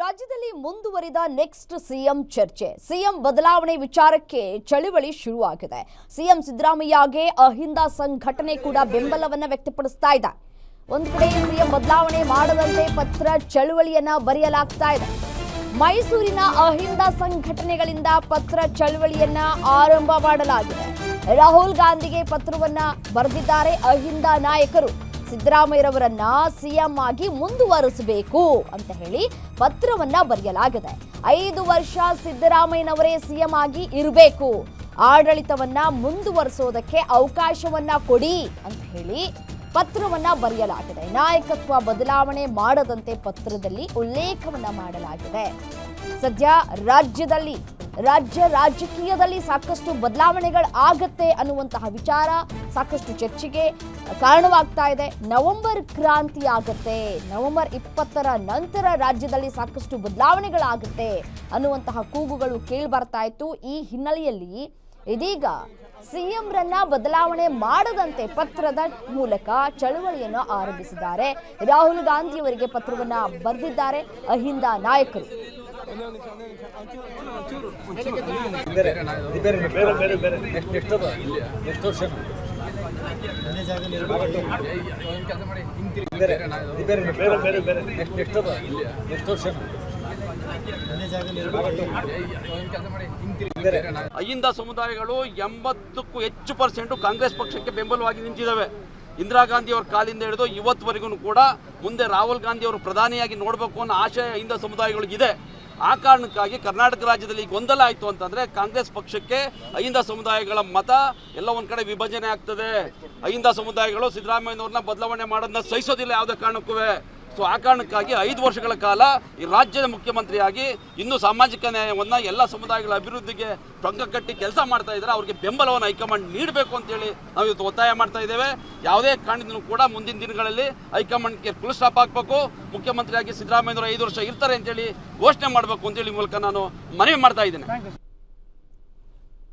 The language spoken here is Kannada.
ರಾಜ್ಯದಲ್ಲಿ ಮುಂದುವರಿದ ನೆಕ್ಸ್ಟ್ ಸಿಎಂ ಚರ್ಚೆ. ಸಿಎಂ ಬದಲಾವಣೆ ವಿಚಾರಕ್ಕೆ ಚಳುವಳಿ ಶುರುವಾಗಿದೆ. ಸಿಎಂ ಸಿದ್ದರಾಮಯ್ಯಗೆ ಅಹಿಂದ ಸಂಘಟನೆ ಕೂಡ ಬೆಂಬಲವನ್ನ ವ್ಯಕ್ತಪಡಿಸ್ತಾ ಇದೆ. ಒಂದು ಕಡೆ ಸಿಎಂ ಬದಲಾವಣೆ ಮಾಡದಂತೆ ಪತ್ರ ಚಳುವಳಿಯನ್ನ ಬರೆಯಲಾಗ್ತಾ ಇದೆ. ಮೈಸೂರಿನ ಅಹಿಂದ ಸಂಘಟನೆಗಳಿಂದ ಪತ್ರ ಚಳುವಳಿಯನ್ನ ಆರಂಭ ಮಾಡಲಾಗಿದೆ. ರಾಹುಲ್ ಗಾಂಧಿಗೆ ಪತ್ರವನ್ನ ಬರೆದಿದ್ದಾರೆ ಅಹಿಂದ ನಾಯಕರು. ಸಿದ್ದರಾಮಯ್ಯರವರನ್ನ ಸಿಎಂ ಆಗಿ ಮುಂದುವರಿಸಬೇಕು ಅಂತ ಹೇಳಿ ಪತ್ರವನ್ನ ಬರೆಯಲಾಗಿದೆ. 5 ವರ್ಷ ಸಿದ್ದರಾಮಯ್ಯನವರೇ ಸಿಎಂ ಆಗಿ ಇರಬೇಕು, ಆಡಳಿತವನ್ನ ಮುಂದುವರಿಸೋದಕ್ಕೆ ಅವಕಾಶವನ್ನ ಕೊಡಿ ಅಂತ ಹೇಳಿ ಪತ್ರವನ್ನ ಬರೆಯಲಾಗಿದೆ. ನಾಯಕತ್ವ ಬದಲಾವಣೆ ಮಾಡದಂತೆ ಪತ್ರದಲ್ಲಿ ಉಲ್ಲೇಖವನ್ನ ಮಾಡಲಾಗಿದೆ. ಸದ್ಯ ರಾಜಕೀಯದಲ್ಲಿ ಸಾಕಷ್ಟು ಬದಲಾವಣೆಗಳು ಆಗತ್ತೆ ಅನ್ನುವಂತಹ ವಿಚಾರ ಸಾಕಷ್ಟು ಚರ್ಚೆಗೆ ಕಾರಣವಾಗ್ತಾ ಇದೆ. ನವೆಂಬರ್ ಕ್ರಾಂತಿ ಆಗತ್ತೆ, ನವೆಂಬರ್ 20ರ ನಂತರ ರಾಜ್ಯದಲ್ಲಿ ಸಾಕಷ್ಟು ಬದಲಾವಣೆಗಳಾಗುತ್ತೆ ಅನ್ನುವಂತಹ ಕೂಗುಗಳು ಕೇಳಿ ಬರ್ತಾ ಇತ್ತು. ಈ ಹಿನ್ನೆಲೆಯಲ್ಲಿ ಇದೀಗ ಸಿಎಂರನ್ನ ಬದಲಾವಣೆ ಮಾಡದಂತೆ ಪತ್ರದ ಮೂಲಕ ಚಳುವಳಿಯನ್ನು ಆರಂಭಿಸಿದ್ದಾರೆ. ರಾಹುಲ್ ಗಾಂಧಿ ಅವರಿಗೆ ಪತ್ರವನ್ನ ಬರೆದಿದ್ದಾರೆ ಅಹಿಂದ ನಾಯಕರು. ಅಹಿಂದ ಸಮುದಾಯಗಳು 80ಕ್ಕೂ ಹೆಚ್ಚು % ಕಾಂಗ್ರೆಸ್ ಪಕ್ಷಕ್ಕೆ ಬೆಂಬಲವಾಗಿ ನಿಂತಿದ್ದಾವೆ. ಇಂದಿರಾ ಗಾಂಧಿ ಅವರ ಕಾಲಿಂದ ಹಿಡಿದು ಇವತ್ತುವರೆಗೂ ಕೂಡ ಮುಂದೆ ರಾಹುಲ್ ಗಾಂಧಿ ಅವರು ಪ್ರಧಾನಿಯಾಗಿ ನೋಡಬೇಕು ಅನ್ನೋ ಆಶಯ ಅಹಿಂದ ಸಮುದಾಯಗಳಿಗಿದೆ. ಆ ಕಾರಣಕ್ಕಾಗಿ ಕರ್ನಾಟಕ ರಾಜ್ಯದಲ್ಲಿ ಗೊಂದಲ ಆಯಿತು ಅಂತಂದರೆ ಕಾಂಗ್ರೆಸ್ ಪಕ್ಷಕ್ಕೆ ಅಹಿಂದ ಸಮುದಾಯಗಳ ಮತ ಎಲ್ಲ ಒಂದು ಕಡೆ ವಿಭಜನೆ ಆಗ್ತದೆ. ಅಹಿಂದ ಸಮುದಾಯಗಳು ಸಿದ್ದರಾಮಯ್ಯನವ್ರನ್ನ ಬದಲಾವಣೆ ಮಾಡೋದನ್ನ ಸಹಿಸೋದಿಲ್ಲ ಯಾವುದೇ ಕಾರಣಕ್ಕೂ. ಸೊ ಆ ಕಾರಣಕ್ಕಾಗಿ 5 ವರ್ಷಗಳ ಕಾಲ ಈ ರಾಜ್ಯದ ಮುಖ್ಯಮಂತ್ರಿಯಾಗಿ ಇನ್ನೂ ಸಾಮಾಜಿಕ ನ್ಯಾಯವನ್ನು ಎಲ್ಲ ಸಮುದಾಯಗಳ ಅಭಿವೃದ್ಧಿಗೆ ಟೊಂಕ ಕಟ್ಟಿ ಕೆಲಸ ಮಾಡ್ತಾ ಇದ್ದಾರೆ. ಅವರಿಗೆ ಬೆಂಬಲವನ್ನು ಹೈಕಮಾಂಡ್ ನೀಡಬೇಕು ಅಂತೇಳಿ ನಾವು ಇವತ್ತು ಒತ್ತಾಯ ಮಾಡ್ತಾ ಇದ್ದೇವೆ. ಯಾವುದೇ ಕಾರಣದಿಂದಲೂ ಕೂಡ ಮುಂದಿನ ದಿನಗಳಲ್ಲಿ ಹೈಕಮಾಂಡ್ಗೆ ಫುಲ್ ಸ್ಟಾಪ್ ಹಾಕಬೇಕು, ಮುಖ್ಯಮಂತ್ರಿಯಾಗಿ ಸಿದ್ದರಾಮಯ್ಯನವರು 5 ವರ್ಷ ಇರ್ತಾರೆ ಅಂತೇಳಿ ಘೋಷಣೆ ಮಾಡಬೇಕು ಅಂತೇಳಿ ಮೂಲಕ ನಾನು ಮನವಿ ಮಾಡ್ತಾ ಇದ್ದೇನೆ.